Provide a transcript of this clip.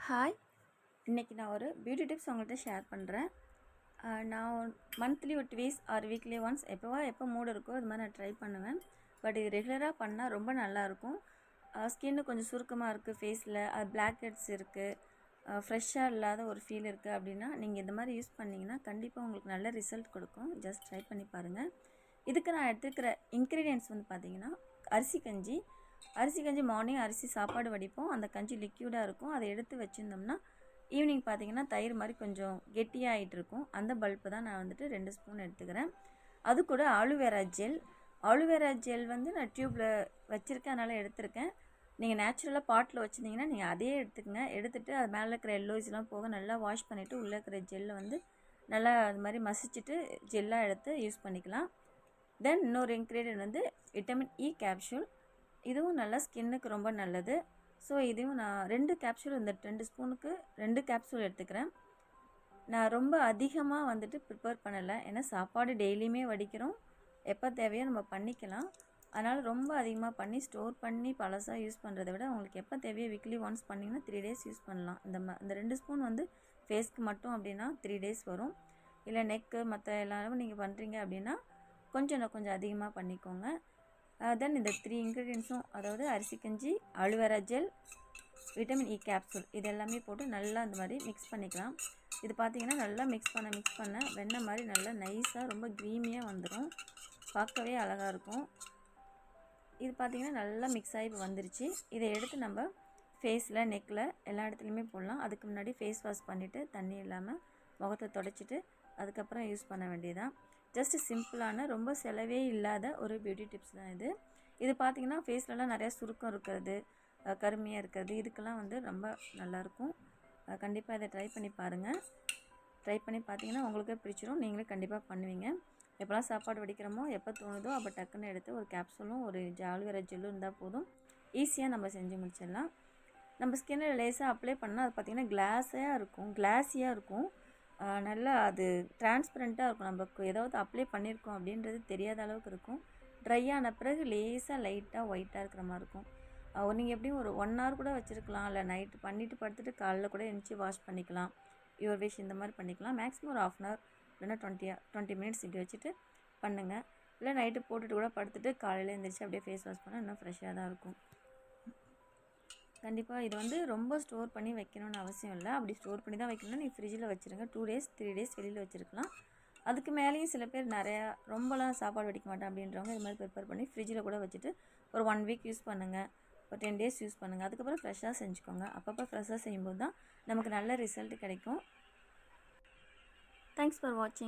Hi, இன்றைக்கி நான் ஒரு பியூட்டி டிப்ஸ் உங்கள்கிட்ட ஷேர் பண்ணுறேன். நான் மந்த்லி ஒரு ட்வீஸ் ஆர் வீக்லி ஒன்ஸ் எப்போ மூடு இருக்கோ அது மாதிரி நான் ட்ரை பண்ணுவேன். பட் இது ரெகுலராக பண்ணால் ரொம்ப நல்லாயிருக்கும். ஸ்கின்னு கொஞ்சம் சுருக்கமாக இருக்குது, ஃபேஸில் பிளாக் ஹெட்ஸ் இருக்குது, ஃப்ரெஷ்ஷாக இல்லாத ஒரு ஃபீல் இருக்குது அப்படின்னா நீங்கள் இந்த மாதிரி யூஸ் பண்ணிங்கன்னா கண்டிப்பாக உங்களுக்கு நல்ல ரிசல்ட் கொடுக்கும். ஜஸ்ட் ட்ரை பண்ணி பாருங்கள். இதுக்கு நான் எடுத்துக்கிற இன்க்ரீடியன்ட்ஸ் வந்து பார்த்திங்கன்னா அரிசி கஞ்சி மார்னிங் அரிசி சாப்பாடு வடிப்போம். அந்த கஞ்சி லிக்யூடாக இருக்கும். அதை எடுத்து வச்சுருந்தோம்னா ஈவினிங் பார்த்திங்கன்னா தயிர் மாதிரி கொஞ்சம் கெட்டியாக ஆகிட்டு இருக்கும். அந்த பல்ப்பு தான் நான் வந்துட்டு 2 ஸ்பூன் எடுத்துக்கிறேன். அது கூட ஆலுவேரா ஜெல் வந்து நான் டியூப்பில் வச்சுருக்கேன், அதனால் எடுத்திருக்கேன். நீங்கள் நேச்சுரலாக பாட்டில் வச்சுருந்தீங்கன்னா நீங்கள் அதே எடுத்துக்கங்க. எடுத்துகிட்டு அது மேலே இருக்கிற எல்லோஸ்லாம் போக நல்லா வாஷ் பண்ணிவிட்டு உள்ளே இருக்கிற ஜெல்லை வந்து நல்லா அது மாதிரி மசிச்சுட்டு ஜெல்லாக எடுத்து யூஸ் பண்ணிக்கலாம். தென் இன்னொரு இன்க்ரீடியன்ட் வந்து விட்டமின் இ கேப்சூல். இதுவும் நல்லா ஸ்கின்னுக்கு ரொம்ப நல்லது. ஸோ இதையும் நான் 2 கேப்சூல், இந்த 2 ஸ்பூனுக்கு 2 கேப்சூல் எடுத்துக்கிறேன். நான் ரொம்ப அதிகமாக வந்துட்டு ப்ரிப்பேர் பண்ணலை, ஏன்னா சாப்பாடு டெய்லியுமே வடிக்கிறோம், எப்போ தேவையோ நம்ம பண்ணிக்கலாம். அதனால் ரொம்ப அதிகமாக பண்ணி ஸ்டோர் பண்ணி பழசாக யூஸ் பண்ணுறதை விட உங்களுக்கு எப்போ தேவையோ வீக்லி ஒன்ஸ் பண்ணிங்கன்னா 3 டேஸ் யூஸ் பண்ணலாம். இந்த 2 ஸ்பூன் வந்து ஃபேஸ்க்கு மட்டும் அப்படின்னா 3 டேஸ் வரும். இல்லை நெக்கு மற்ற எல்லாரும் நீங்கள் பண்ணுறீங்க அப்படின்னா கொஞ்சம் அதிகமாக பண்ணிக்கோங்க. தென் இந்த 3 இன்க்ரீடியன்ஸும், அதாவது அரிசி கஞ்சி, aloe vera gel, vitamin E capsule, இது எல்லாமே போட்டு நல்லா இந்த மாதிரி மிக்ஸ் பண்ணிக்கலாம். இது பார்த்திங்கன்னா நல்லா மிக்ஸ் பண்ண வெண்ணெய் மாதிரி நல்லா நைஸாக ரொம்ப க்ரீமியாக வந்துடும். பார்க்கவே அழகாக இருக்கும். இது பார்த்திங்கன்னா நல்லா மிக்ஸ் ஆகி இப்போ வந்துருச்சு. இதை எடுத்து நம்ம ஃபேஸில், நெக்கில் எல்லா இடத்துலையுமே போடலாம். அதுக்கு முன்னாடி ஃபேஸ் வாஷ் பண்ணிவிட்டு தண்ணி இல்லாமல் முகத்தை தொடச்சிட்டு அதுக்கப்புறம் யூஸ் பண்ண வேண்டியதான். ஜஸ்ட் சிம்பிளான ரொம்ப செலவே இல்லாத ஒரு பியூட்டி டிப்ஸ் தான் இது. இது பார்த்திங்கன்னா ஃபேஸ்லலாம் நிறையா சுருக்கம் இருக்கிறது, கருமையாக இருக்கிறது, இதுக்கெல்லாம் வந்து ரொம்ப நல்லாயிருக்கும். கண்டிப்பாக இதை ட்ரை பண்ணி பாருங்கள். ட்ரை பண்ணி பார்த்தீங்கன்னா உங்களுக்கே பிடிச்சிரும், நீங்களே கண்டிப்பாக பண்ணுவீங்க. எப்போலாம் சாப்பாடு வடிக்கிறோமோ எப்போ தோணுதோ அப்போ டக்குன்னு எடுத்து ஒரு கேப்சூலும் ஒரு ஆலுவேரா ஜெல்லும் இருந்தால் போதும். ஈஸியாக நம்ம செஞ்சு முடிச்சிடலாம். நம்ம ஸ்கின்னில் லேசாக அப்ளை பண்ணால் அது பார்த்திங்கன்னா கிளாஸியாக இருக்கும். நல்லா அது டிரான்ஸ்பரண்ட்டாக இருக்கும். நமக்கு ஏதாவது அப்ளை பண்ணியிருக்கோம் அப்படின்றது தெரியாத அளவுக்கு இருக்கும். ட்ரை ஆன பிறகு லேசாக லைட்டாக ஒயிட்டாக இருக்கிற மாதிரி இருக்கும். நீங்கள் எப்படியும் ஒரு 1 hour கூட வச்சுருக்கலாம். இல்லை நைட்டு பண்ணிவிட்டு படுத்துட்டு காலைல கூட எழுந்துச்சி வாஷ் பண்ணிக்கலாம். யுவர் விஷ் இந்த மாதிரி பண்ணிக்கலாம். மேக்ஸிமம் ஒரு 1/2 hour இல்லைன்னா 20 minutes இப்படி வச்சுட்டு பண்ணுங்கள். இல்லை நைட்டு போட்டுட்டு கூட படுத்துட்டு காலையில் எழுந்திரிச்சு அப்படியே ஃபேஸ் வாஷ் பண்ணால் இன்னும் ஃப்ரெஷ்ஷாக தான் இருக்கும். கண்டிப்பாக இது வந்து ரொம்ப ஸ்டோர் பண்ணி வைக்கணும்னு அவசியம் இல்லை. அப்படி ஸ்டோர் பண்ணி தான் வைக்கணும்னா நீங்கள் ஃப்ரிட்ஜில் வச்சுருங்க. 2 days 3 days வெளியில் வச்சுருக்கலாம். அதுக்கு மேலேயும் சில பேர் நிறையா ரொம்பலாம் சாப்பாடு வடிக்க மாட்டேன் அப்படின்றவங்க இது மாதிரி ப்ரிப்பேர் பண்ணி ஃப்ரிட்ஜில் கூட வச்சுட்டு ஒரு 1 week யூஸ் பண்ணுங்கள், ஒரு 10 days யூஸ் பண்ணுங்கள். அதுக்கப்புறம் ஃப்ரெஷ்ஷாக செஞ்சுக்கோங்க. அப்பப்போ ஃப்ரெஷ்ஷாக செய்யும்போது தான் நமக்கு நல்ல ரிசல்ட் கிடைக்கும். தேங்க்ஸ் ஃபார் வாட்சிங்.